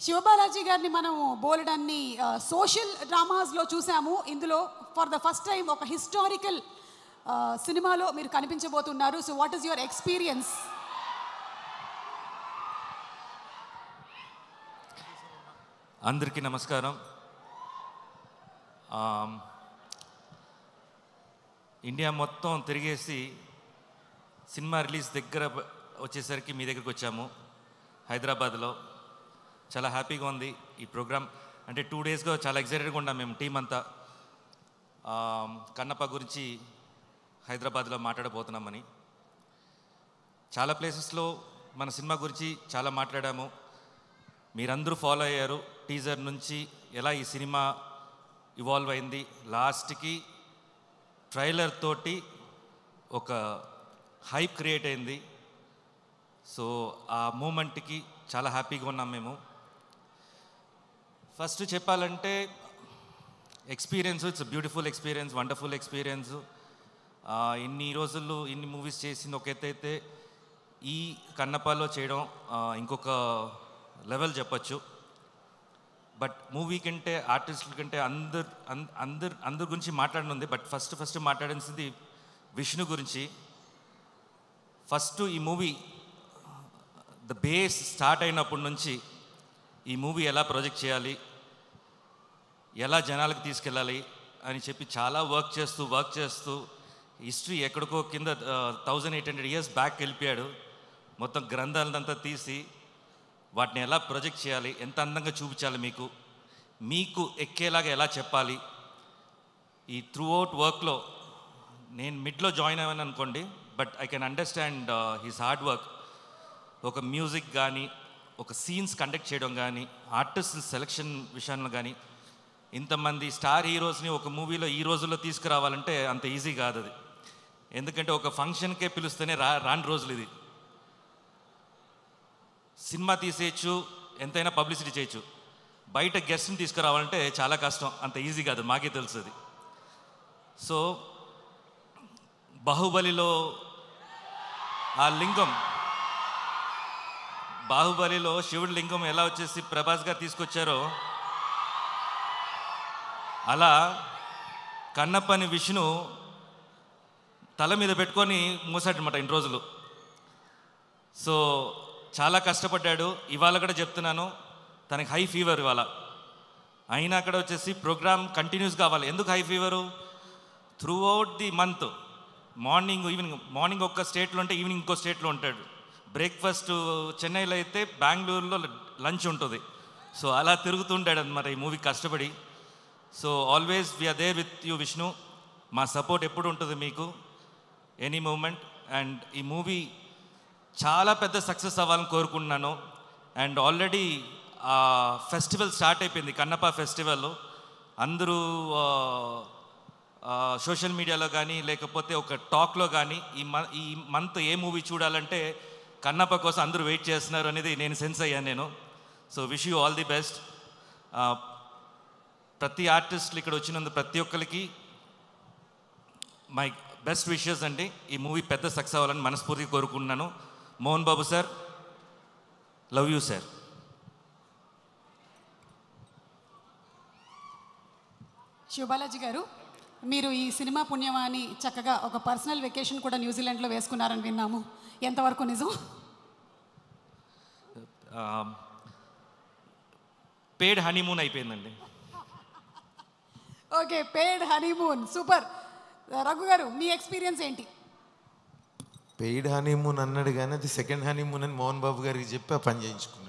శివబాలాజీ గారిని మనం బోలెడన్ని సోషల్ డ్రామాస్లో చూసాము. ఇందులో ఫర్ ద ఫస్ట్ టైం ఒక హిస్టారికల్ సినిమాలో మీరు కనిపించబోతున్నారు. So what is your experience? అందరికీ నమస్కారం. ఇండియా మొత్తం తిరిగేసి సినిమా రిలీజ్ దగ్గర వచ్చేసరికి మీ దగ్గరికి వచ్చాము హైదరాబాద్లో. చాలా హ్యాపీగా ఉంది ఈ ప్రోగ్రామ్. అంటే 2 డేస్గా చాలా ఎక్సైటెడ్గా ఉన్నాం మేము టీం అంతా. కన్నప్ప గురించి హైదరాబాద్లో మాట్లాడబోతున్నామని. చాలా ప్లేసెస్లో మన సినిమా గురించి చాలా మాట్లాడాము. మీరందరూ ఫాలో అయ్యారు. టీజర్ నుంచి ఎలా ఈ సినిమా ఇవాల్వ్ అయింది, లాస్ట్కి ట్రైలర్ తోటి ఒక హైప్ క్రియేట్ అయింది. సో ఆ మూమెంట్కి చాలా హ్యాపీగా ఉన్నాం మేము. ఫస్ట్ చెప్పాలంటే experience, it's beautiful experience, wonderful experience. ఇన్ని రోజుల్లో ఇన్ని మూవీస్ చేసింది ఒక ఎత్తు అయితే, ఈ కన్నప్పలో చేయడం ఇంకొక లెవెల్ చెప్పచ్చు. బట్ మూవీ కంటే ఆర్టిస్టుల కంటే అందరి గురించి మాట్లాడనుంది. బట్ ఫస్ట్ మాట్లాడాల్సింది విష్ణు గురించి. ఫస్ట్ ఈ మూవీ ద బేస్ స్టార్ట్ అయినప్పటి నుంచి ఈ మూవీ ఎలా ప్రొజెక్ట్ చేయాలి, ఎలా జనాలకు తీసుకెళ్ళాలి అని చెప్పి చాలా వర్క్ చేస్తూ హిస్టరీ ఎక్కడికో కింద 1800 years బ్యాక్ వెళ్ళిపోయాడు. మొత్తం గ్రంథాలంతా తీసి వాటిని ఎలా ప్రొజెక్ట్ చేయాలి, ఎంత అందంగా చూపించాలి, మీకు ఎక్కేలాగా ఎలా చెప్పాలి. ఈ త్రూ అవుట్ వర్క్లో నేను మిడ్లో జాయిన్ అయ్యాను అనుకోండి, but I can understand his hard work. ఒక మ్యూజిక్ కానీ, ఒక సీన్స్ కండక్ట్ చేయడం కానీ, ఆర్టిస్ట్ సెలెక్షన్ విషయంలో కానీ, ఇంతమంది స్టార్ హీరోస్ని ఒక మూవీలో ఈ రోజుల్లో తీసుకురావాలంటే అంత ఈజీ కాదు అది. ఎందుకంటే ఒక ఫంక్షన్కే పిలుస్తేనే రాని రోజులు ఇది. సినిమా తీసేయచ్చు, ఎంతైనా పబ్లిసిటీ చేయొచ్చు. బయట గెస్ట్ని తీసుకురావాలంటే చాలా కష్టం, అంత ఈజీ కాదు, మాకే తెలుసు అది. సో బాహుబలిలో ఆ లింగం, బాహుబలిలో శివుడి లింగం ఎలా వచ్చేసి ప్రభాస్ గారు తీసుకొచ్చారో, అలా కన్నప్పని విష్ణు తల మీద పెట్టుకొని మూసాడనమాట ఇన్ని రోజులు. సో చాలా కష్టపడ్డాడు. ఇవాళ కూడా చెప్తున్నాను, తనకి హై ఫీవర్ ఇవాళ. అయినా అక్కడ వచ్చేసి ప్రోగ్రామ్ కంటిన్యూస్ కావాలి. ఎందుకు high fever? Through out the month morning ఒక స్టేట్లో ఉంటే ఈవినింగ్ ఇంకో స్టేట్లో ఉంటాడు. బ్రేక్ఫాస్ట్ చెన్నైలో అయితే బెంగళూరులో లంచ్ ఉంటుంది. సో అలా తిరుగుతుంటాడు అన్నమాట ఈ మూవీ కష్టపడి. So always we are there with you Vishnu. మా సపోర్ట్ ఎప్పుడు ఉంటుంది మీకు, ఎనీ మూమెంట్. అండ్ ఈ మూవీ చాలా పెద్ద సక్సెస్ అవ్వాలని కోరుకుంటున్నాను. అండ్ ఆల్రెడీ ఫెస్టివల్ స్టార్ట్ అయిపోయింది, కన్నప్ప ఫెస్టివల్. అందరూ సోషల్ మీడియాలో కానీ లేకపోతే ఒక టాక్లో కానీ ఈ మంత్ ఏ మూవీ చూడాలంటే కన్నప్ప కోసం అందరూ వెయిట్ చేస్తున్నారు అనేది నేను సెన్స్ అయ్యాను నేను. So wish you all the best. ప్రతి ఆర్టిస్టులు ఇక్కడ వచ్చినందుకు ప్రతి ఒక్కరికి మై బెస్ట్ విషెస్ అండి. ఈ మూవీ పెద్ద సక్సెస్ అవ్వాలని మనస్ఫూర్తిగా కోరుకుంటున్నాను. Mohan Babu sir, love you sir. Siva Balaji garu, మీరు ఈ సినిమా పుణ్యమాని చక్కగా ఒక పర్సనల్ వెకేషన్ కూడా న్యూజిలాండ్లో వేసుకున్నారని విన్నాము. ఎంతవరకు నిజం? పేడ్ హనీమూన్ అయిపోయిందండి. ఓకే, పేడ్ హనీమూన్, సూపర్. రఘు గారు, మీ ఎక్స్పీరియన్స్ ఏంటి? పెయిడ్ హనీమూన్ అన్నాడు కానీ అది సెకండ్ హనీమూన్ అని మోహన్ బాబు గారికి చెప్పి ఆ పని చేయించుకున్నాను.